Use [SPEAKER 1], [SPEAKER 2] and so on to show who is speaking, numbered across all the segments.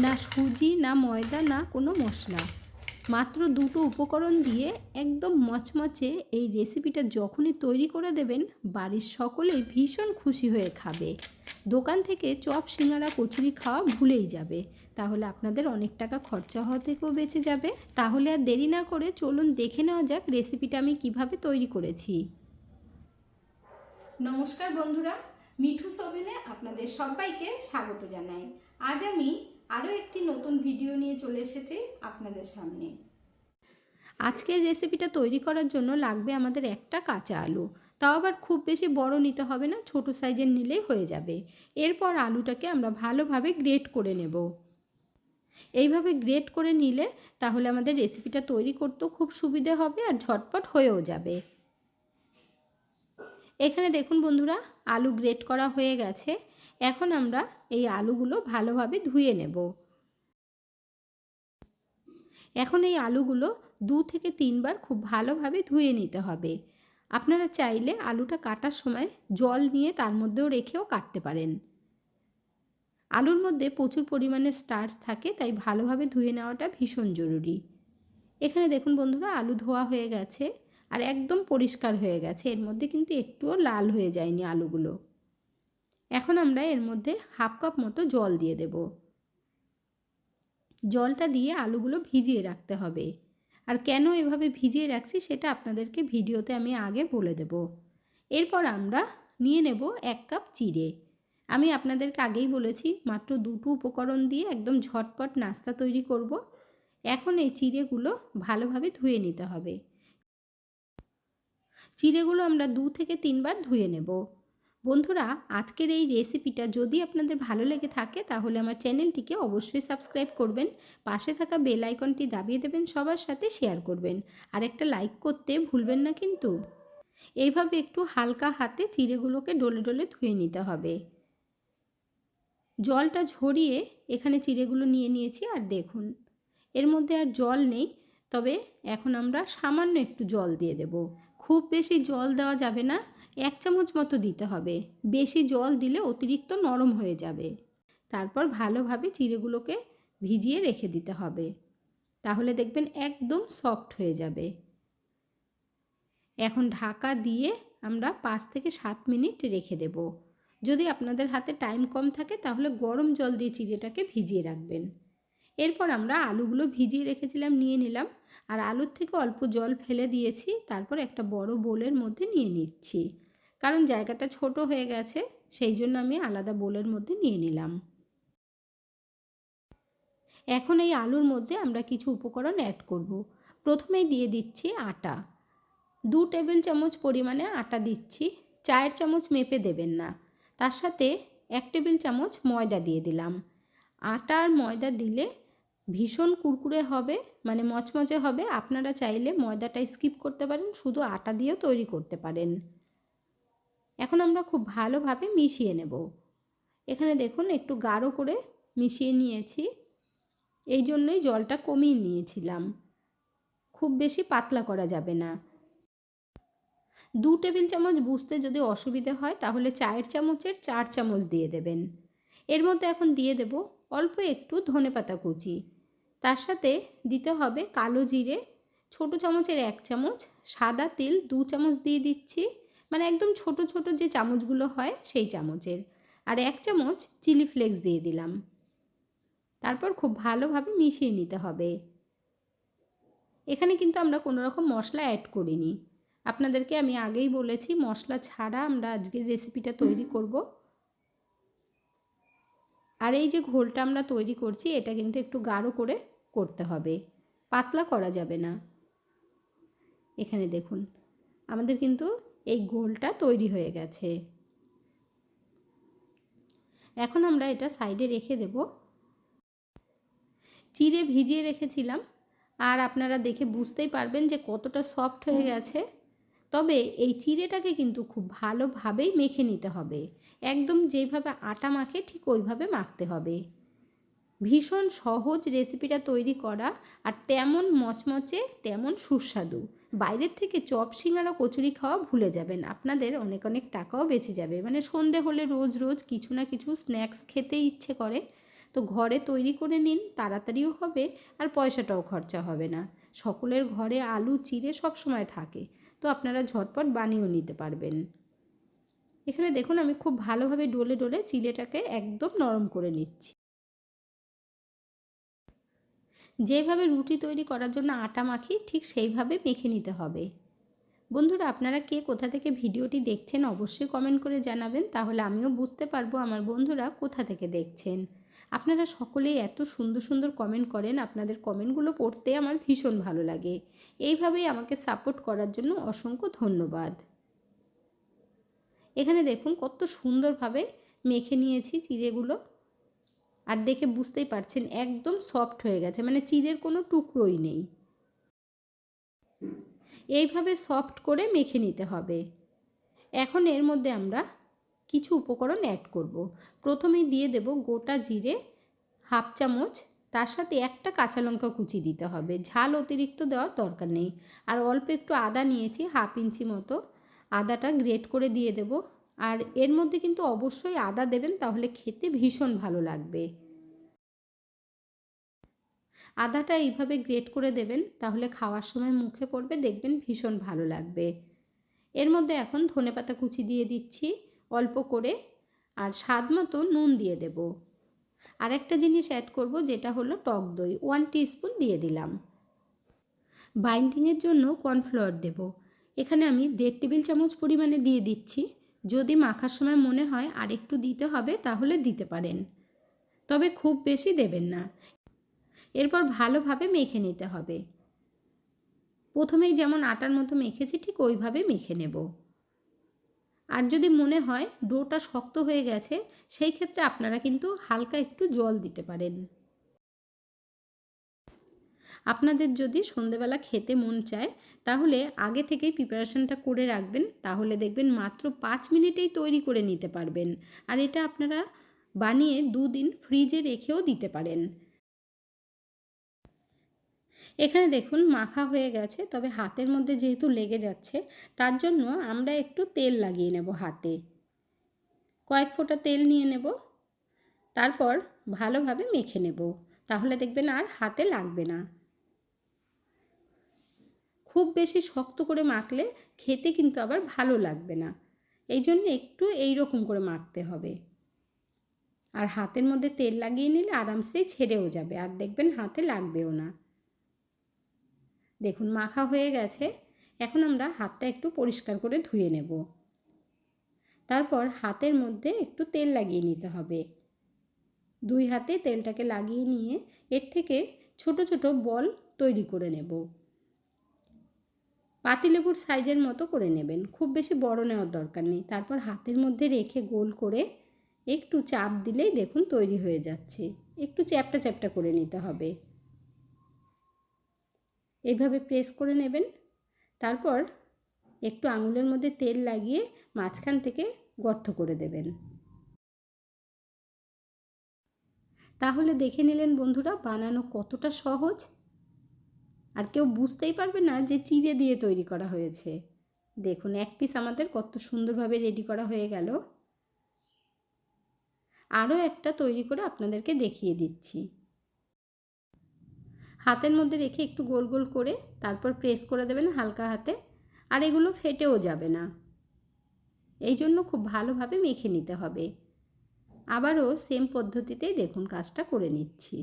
[SPEAKER 1] না সুজি, না ময়দা, না কোনো মশলা। মাত্র দুটো উপকরণ দিয়ে একদম মচমচে এই রেসিপিটা যখনই তৈরি করে দেবেন, বাড়ির সকলেই ভীষণ খুশি হয়ে খাবে। দোকান থেকে চপ, সিঙ্গারা, কচুরি খাওয়া ভুলেই যাবে। তাহলে আপনাদের অনেক টাকা খরচা হওয়া থেকেও বেঁচে যাবে। তাহলে আর দেরি না করে চলুন দেখে নেওয়া যাক রেসিপিটা আমি কিভাবে তৈরি করেছি। নমস্কার বন্ধুরা, মিঠুস ওভেনে আপনাদের সবাইকে স্বাগত জানাই। আজ আমি আরও একটি নতুন ভিডিও নিয়ে চলে এসেছি আপনাদের সামনে। আজকের রেসিপিটা তৈরি করার জন্য লাগবে আমাদের একটা কাঁচা আলু। তাও আবার খুব বেশি বড় নিতে হবে না, ছোট সাইজের নিলেই হয়ে যাবে। এরপর আলুটাকে আমরা ভালোভাবে গ্রেট করে নেব। এইভাবে গ্রেট করে নিলে তাহলে আমাদের রেসিপিটা তৈরি করতেও খুব সুবিধে হবে আর ঝটপট হয়েও যাবে। এখানে দেখুন বন্ধুরা, আলু গ্রেট করা হয়ে গেছে। এখন আমরা এই আলুগুলো ভালোভাবে ধুয়ে নেব। এখন এই আলুগুলো 2 থেকে 3 বার খুব ভালোভাবে ধুয়ে নিতে হবে। আপনারা চাইলে আলুটা কাটার সময় জল নিয়ে তার মধ্যেও রেখেও কাটতে পারেন। আলুর মধ্যে প্রচুর পরিমাণে স্টার্চ থাকে, তাই ভালোভাবে ধুয়ে নেওয়াটা ভীষণ জরুরি। এখানে দেখুন বন্ধুরা, আলু ধোয়া হয়ে গেছে আর একদম পরিষ্কার হয়ে গেছে। এর মধ্যে কিন্তু একটুও লাল হয়ে যায়নি আলুগুলো। এখন আমরা এর মধ্যে 1/2 কাপ মতো জল দিয়ে দেব। জলটা দিয়ে আলুগুলো ভিজিয়ে রাখতে হবে। আর কেন এভাবে ভিজিয়ে রাখছি সেটা আপনাদেরকে ভিডিওতে আমি আগে বলে দেব। এরপর আমরা নিয়ে নেব 1 কাপ চিড়ে। আমি আপনাদেরকে আগেই বলেছি মাত্র দুটো উপকরণ দিয়ে একদম ঝটপট নাস্তা তৈরি করব। এখন এই চিড়েগুলো ভালোভাবে ধুয়ে নিতে হবে। চিড়েগুলো আমরা 2 থেকে 3 বার ধুয়ে নেব। বন্ধুরা, আজকের এই রেসিপিটা যদি আপনাদের ভালো লেগে থাকে তাহলে আমার চ্যানেলটিকে অবশ্যই সাবস্ক্রাইব করবেন, পাশে থাকা বেল আইকনটি দাবিয়ে দেবেন, সবার সাথে শেয়ার করবেন আর একটা লাইক করতে ভুলবেন না কিন্তু। এইভাবে একটু হালকা হাতে চিড়েগুলোকে ডলে ডলে ধুয়ে নিতে হবে। জলটা ঝরিয়ে এখানে চিড়েগুলো নিয়ে নিয়েছি আর দেখুন এর মধ্যে আর জল নেই, তবে এখন আমরা সামান্য একটু জল দিয়ে দেব। খুব বেশি জল দেওয়া যাবে না, 1 চামচ মতো দিতে হবে। বেশি জল দিলে অতিরিক্ত নরম হয়ে যাবে। তারপর ভালোভাবে চিড়েগুলোকে ভিজিয়ে রেখে দিতে হবে, তাহলে দেখবেন একদম সফট হয়ে যাবে। এখন ঢাকা দিয়ে আমরা 5 থেকে 7 মিনিট রেখে দেব। যদি আপনাদের হাতে টাইম কম থাকে তাহলে গরম জল দিয়ে চিড়েটাকে ভিজিয়ে রাখবেন। এরপর আমরা আলুগুলো ভিজিয়ে রেখেছিলাম নিয়ে নিলাম আর আলুর থেকে অল্প জল ফেলে দিয়েছি। তারপর একটা বড় বোলের মধ্যে নিয়ে নিচ্ছি, কারণ জায়গাটা ছোট হয়ে গেছে, সেই জন্য আমি আলাদা বোলের মধ্যে নিয়ে নিলাম। এখন এই আলুর মধ্যে আমরা কিছু উপকরণ অ্যাড করব। প্রথমেই দিয়ে দিচ্ছি আটা। 2 টেবিল চামচ পরিমাণে আটা দিচ্ছি। 4 চামচ মেপে দেবেন না। তার সাথে 1 টেবিল চামচ ময়দা দিয়ে দিলাম। আটা আর ময়দা দিলে ভীষণ কুরকুরে হবে, মানে মচমচে হবে। আপনারা চাইলে ময়দাটা স্কিপ করতে পারেন, শুধু আটা দিয়েও তৈরি করতে পারেন। এখন আমরা খুব ভালোভাবে মিশিয়ে নেব। এখানে দেখুন একটু গাঢ় করে মিশিয়ে নিয়েছি, এই জন্যই জলটা কমিয়ে নিয়েছিলাম। খুব বেশি পাতলা করা যাবে না। 2 টেবিল চামচ বুঝতে যদি অসুবিধে হয় তাহলে চায়ের চামচের 4 চামচ দিয়ে দেবেন। এর মধ্যে এখন দিয়ে দেব অল্প একটু ধনেপাতা কুচি। তার সাথে দিতে হবে কালো জিরে ছোট চামচের 1 চামচ, সাদা তিল 2 চামচ দিয়ে দিচ্ছি, মানে একদম ছোট ছোট যে চামচগুলো হয় সেই চামচের, আর 1 চামচ চিলি ফ্লেক্স দিয়ে দিলাম। তারপর খুব ভালোভাবে মিশিয়ে নিতে হবে। এখানে কিন্তু আমরা কোনো রকম মশলা অ্যাড করিনি। আপনাদেরকে আমি আগেই বলেছি মশলা ছাড়া আমরা আজকের রেসিপিটা তৈরি করব। আর এই যে ঘোলটা আমরা তৈরি করছি এটা কিন্তু একটু গাঢ় করে করতে হবে, পাতলা করা যাবে না। এখানে দেখুন আমাদের কিন্তু এই ঘোলটা তৈরি হয়ে গেছে। এখন আমরা এটা সাইডে রেখে দেব। চিড়ে ভিজিয়ে রেখেছিলাম আর আপনারা দেখে বুঝতেই পারবেন যে কতটা সফট হয়ে গেছে। তবে এই চিড়েটাকে কিন্তু খুব ভালোভাবেই মেখে নিতে হবে। একদম যেইভাবে আটা মাখে ঠিক ওইভাবে মাখতে হবে। ভীষণ সহজ রেসিপিটা তৈরি করা আর তেমন মচমচে তেমন সুস্বাদু। বাইরের থেকে চপ, সিঙ্গারা, কচুরি খাওয়া ভুলে যাবেন, আপনাদের অনেক অনেক টাকাও বেঁচে যাবে। মানে সন্ধে হলে রোজ রোজ কিছু না কিছু স্ন্যাক্স খেতে ইচ্ছে করে, তো ঘরে তৈরি করে নিন, তাড়াতাড়িও হবে আর পয়সাটাও খরচা হবে না। সকলের ঘরে আলু চিড়ে সব সময় থাকে, তো আপনারা ঝটপট বানিয়েও নিতে পারবেন। এখানে দেখুন আমি খুব ভালোভাবে ডলে ডলে চিড়েটাকে একদম নরম করে নিচ্ছি। যেভাবে রুটি তৈরি করার জন্য আটা মাখি ঠিক সেইভাবে মেখে নিতে হবে। বন্ধুরা, আপনারা কে কোথা থেকে ভিডিওটি দেখছেন অবশ্যই কমেন্ট করে জানাবেন, তাহলে আমিও বুঝতে পারবো আমার বন্ধুরা কোথা থেকে দেখছেন। আপনারা সকলেই এত সুন্দর সুন্দর কমেন্ট করেন, আপনাদের কমেন্টগুলো পড়তে আমার ভীষণ ভালো লাগে। এইভাবেই আমাকে সাপোর্ট করার জন্য অসংখ্য ধন্যবাদ। এখানে দেখুন কত সুন্দরভাবে মেখে নিয়েছি চিড়েগুলো, আর দেখে বুঝতেই পারছেন একদম সফট হয়ে গেছে, মানে চিড়ের কোনো টুকরোই নেই। এইভাবে সফট করে মেখে নিতে হবে। এখন এর মধ্যে আমরা কিছু উপকরণ অ্যাড করব। প্রথমেই দিয়ে দেব গোটা জিরে হাফ চামচ, তার সাথে একটা কাঁচা লঙ্কা কুচি দিতে হবে, ঝাল অতিরিক্ত দেওয়ার দরকার নেই। আর অল্প একটু আদা নিয়েছি, হাফ ইঞ্চি মতো, আদাটা গ্রেট করে দিয়ে দেব। আর এর মধ্যে কিন্তু অবশ্যই আদা দেবেন, তাহলে খেতে ভীষণ ভালো লাগবে। আদাটা এইভাবে গ্রেট করে দেবেন, তাহলে খাওয়ার সময় মুখে পড়বে, দেখবেন ভীষণ ভালো লাগবে। এর মধ্যে এখন ধনেপাতা কুচি দিয়ে দিচ্ছি অল্প করে, আর স্বাদ মতো নুন দিয়ে দেব। আর একটা জিনিস অ্যাড করব, যেটা হলো টক দই 1 টিস্পুন দিয়ে দিলাম। বাইন্ডিংয়ের জন্য কর্নফ্লাওয়ার দেব। এখানে আমি 1.5 টেবিল চামচ পরিমাণে দিয়ে দিচ্ছি। যদি মাখার সময় মনে হয় আর একটু দিতে হবে তাহলে দিতে পারেন, তবে খুব বেশি দেবেন না। এরপর ভালোভাবে মেখে নিতে হবে। প্রথমেই যেমন আটার মতো মেখেছি ঠিক ওইভাবে মেখে নেব। আর যদি মনে হয় ডোটা শক্ত হয়ে গেছে, সেই ক্ষেত্রে আপনারা কিন্তু হালকা একটু জল দিতে পারেন। আপনাদের যদি সন্ধেবেলা খেতে মন চায় তাহলে আগে থেকেই প্রিপারেশনটা করে রাখবেন, তাহলে দেখবেন মাত্র 5 মিনিটেই তৈরি করে নিতে পারবেন। আর এটা আপনারা বানিয়ে 2 দিন ফ্রিজে রেখেও দিতে পারেন। এখানে দেখুন মাখা হয়ে গেছে, তবে হাতের মধ্যে যেহেতু লেগে যাচ্ছে তার জন্য আমরা একটু তেল লাগিয়ে নেব হাতে। কয়েক ফোঁটা তেল নিয়ে নেব, তারপর ভালোভাবে মেখে নেব, তাহলে দেখবেন আর হাতে লাগবে না। খুব বেশি শক্ত করে মাখলে খেতে কিন্তু আবার ভালো লাগবে না, এই জন্য একটু এই রকম করে মাখতে হবে। আর হাতের মধ্যে তেল লাগিয়ে নিলে আরামসেই ছেড়েও যাবে, আর দেখবেন হাতে লাগবেও না। দেখুন মাখা হয়ে গেছে। এখন আমরা হাতটা একটু পরিষ্কার করে ধুয়ে নেব। তারপর হাতের মধ্যে একটু তেল লাগিয়ে নিতে হবে। 2 হাতে তেলটাকে লাগিয়ে নিয়ে এর থেকে ছোট ছোট বল তৈরি করে নেব। পাতিলেবুর সাইজের মতো করে নেবেন, খুব বেশি বড় নেওয়ার দরকার নেই। তারপর হাতের মধ্যে রেখে গোল করে একটু চাপ দিলেই দেখুন তৈরি হয়ে যাচ্ছে। একটু চ্যাপটা চ্যাপটা করে নিতে হবে, এইভাবে প্রেস করে নেবেন। তারপর একটু আঙুলের মধ্যে তেল লাগিয়ে মাঝখান থেকে গর্ত করে দেবেন। তাহলে দেখে নিলেন বন্ধুরা বানানো কতটা সহজ, আর কেউ বুঝতেই পারবে না যে চিড়ে দিয়ে তৈরি করা হয়েছে। দেখুন এক পিস আমাদের কত সুন্দরভাবে রেডি করা হয়ে গেল। আরও একটা তৈরি করে আপনাদেরকে দেখিয়ে দিচ্ছি। হাতের মধ্যে রেখে একটু গোল গোল করে তারপর প্রেস করে দেবেন হালকা হাতে, আর এগুলো ফেটেও যাবে না, এই জন্য খুব ভালোভাবে মেখে নিতে হবে। আবারও সেম পদ্ধতিতেই দেখুন কাজটা করে নিচ্ছি।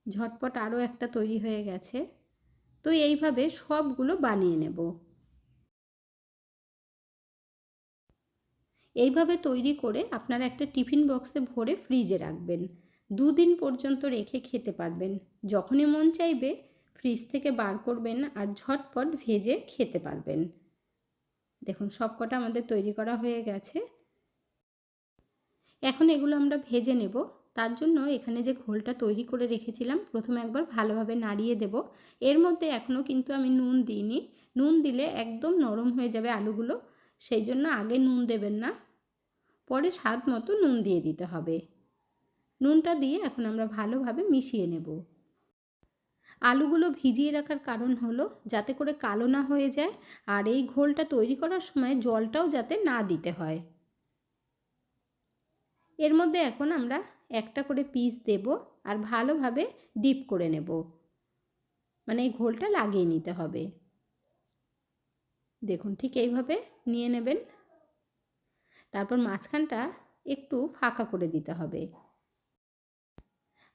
[SPEAKER 1] ঝটপট আরও একটা তৈরি হয়ে গেছে। তো এইভাবে সবগুলো বানিয়ে নেব। এইভাবে তৈরি করে আপনারা একটা টিফিন বক্সে ভরে ফ্রিজে রাখবেন। 2 দিন পর্যন্ত রেখে খেতে পারবেন। যখনই মন চাইবে ফ্রিজ থেকে বার করবেন আর ঝটপট ভেজে খেতে পারবেন। দেখুন সবকটা আমাদের তৈরি করা হয়ে গেছে। এখন এগুলো আমরা ভেজে নেব। তার জন্য এখানে যে ঘোলটা তৈরি করে রেখেছিলাম প্রথমে একবার ভালোভাবে নাড়িয়ে দেব। এর মধ্যে এখনও কিন্তু আমি নুন দিইনি, নুন দিলে একদম নরম হয়ে যাবে আলুগুলো, সেই জন্য আগে নুন দেবেন না, পরে স্বাদ মতো নুন দিয়ে দিতে হবে। নুনটা দিয়ে এখন আমরা ভালোভাবে মিশিয়ে নেব। আলুগুলো ভিজিয়ে রাখার কারণ হলো যাতে করে কালো না হয়ে যায়, আর এই ঘোলটা তৈরি করার সময় জলটাও যাতে না দিতে হয়। এর মধ্যে এখন আমরা একটা করে পিস দেব আর ভালোভাবে ডিপ করে নেব, মানে এই ঘোলটা লাগিয়ে নিতে হবে। দেখুন ঠিক এইভাবে নিয়ে নেবেন। তারপর মাঝখানটা একটু ফাঁকা করে দিতে হবে।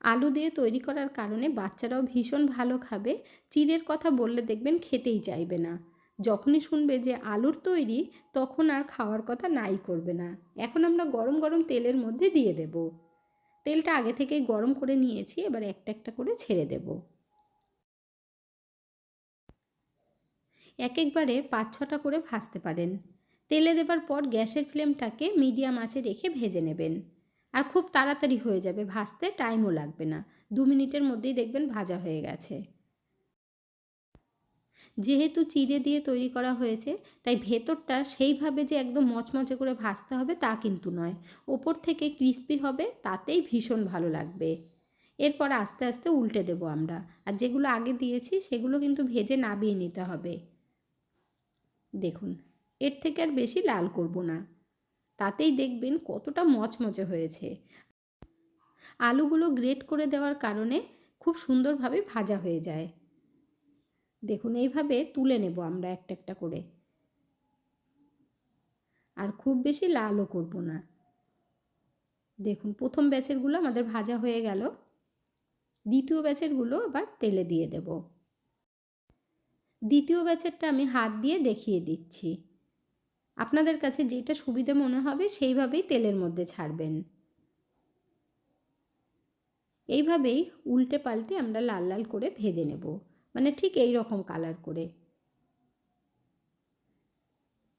[SPEAKER 1] আলু দিয়ে তৈরি করার কারণে বাচ্চারাও ভীষণ ভালো খাবে। চিড়ের কথা বললে দেখবেন খেতেই চাইবে না। যখনই শুনবে যে আলুর তৈরি তখন আর খাওয়ার কথা নাই করবে না। এখন আমরা গরম গরম তেলের মধ্যে দিয়ে দেব। তেলটা আগে থেকেই গরম করে নিয়েছি, এবার একটা একটা করে ছেড়ে দেব। এক একবারে 5-6টা করে ভাজতে পারেন। তেলে দেবার পর গ্যাসের ফ্লেমটাকে মিডিয়াম আঁচে রেখে ভেজে নেবেন। আর খুব তাড়াতাড়ি হয়ে যাবে, ভাজতে টাইমও লাগবে না। 2 মিনিটের মধ্যেই দেখবেন ভাজা হয়ে গেছে। যেহেতু চিড়ে দিয়ে তৈরি করা হয়েছে তাই ভেতরটা সেইভাবে যে একদম মচমচে করে ভাজতে হবে তা কিন্তু নয়। ওপর থেকে ক্রিস্পি হবে, তাতেই ভীষণ ভালো লাগবে। এরপর আস্তে আস্তে উল্টে দেব আমরা। আর যেগুলো আগে দিয়েছি সেগুলো কিন্তু ভেজে নামিয়ে নিতে হবে। দেখুন এর থেকে আর বেশি লাল করব না, তাতেই দেখবেন কতটা মচমচে হয়েছে। আলুগুলো গ্রেট করে দেওয়ার কারণে খুব সুন্দরভাবে ভাজা হয়ে যায়। দেখুন এইভাবে তুলে নেব আমরা একটা একটা করে, আর খুব বেশি লালও করব না। দেখুন প্রথম ব্যাচেরগুলো আমাদের ভাজা হয়ে গেল, দ্বিতীয় ব্যাচেরগুলো আবার তেলে দিয়ে দেব। দ্বিতীয় ব্যাচেরটা আমি হাত দিয়ে দেখিয়ে দিচ্ছি। আপনাদের কাছে যেটা সুবিধে মনে হবে সেইভাবেই তেলের মধ্যে ছাড়বেন। এইভাবেই উল্টে পাল্টে আমরা লাল লাল করে ভেজে নেব, মানে ঠিক এই রকম কালার করে।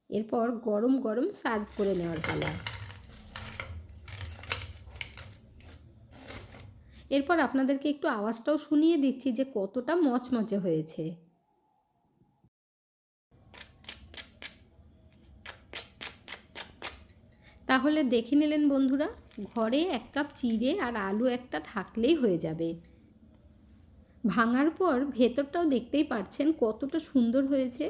[SPEAKER 1] এরপর গরম গরম সার্ভ করে নেওয়ার পালা। এরপর আপনাদেরকে একটু আওয়াজটাও শুনিয়ে দিচ্ছি যে কতটা মচমচে হয়েছে। তাহলে দেখে নিলেন বন্ধুরা, ঘরে 1 কাপ চিড়ে আর আলু একটা থাকলেই হয়ে যাবে। ভাঙার পর ভেতরটাও দেখতেই পাচ্ছেন কতটা সুন্দর হয়েছে।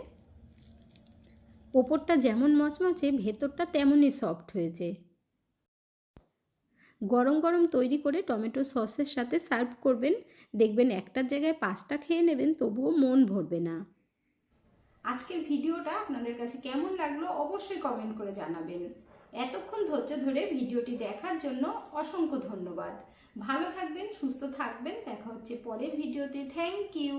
[SPEAKER 1] ওপরটা যেমন মচমচে ভেতরটা তেমনই সফট হয়েছে। গরম গরম তৈরি করে টমেটো সসের সাথে সার্ভ করবেন, দেখবেন একটার জায়গায় 5টা খেয়ে নেবেন তবুও মন ভরবে না। আজকের ভিডিওটা আপনাদের কাছে কেমন লাগলো অবশ্যই কমেন্ট করে জানাবেন। এতক্ষণ ধৈর্য ধরে ভিডিওটি দেখার জন্য অসংখ্য ধন্যবাদ। ভালো থাকবেন, সুস্থ থাকবেন। দেখা হচ্ছে পরের ভিডিওতে। Thank you.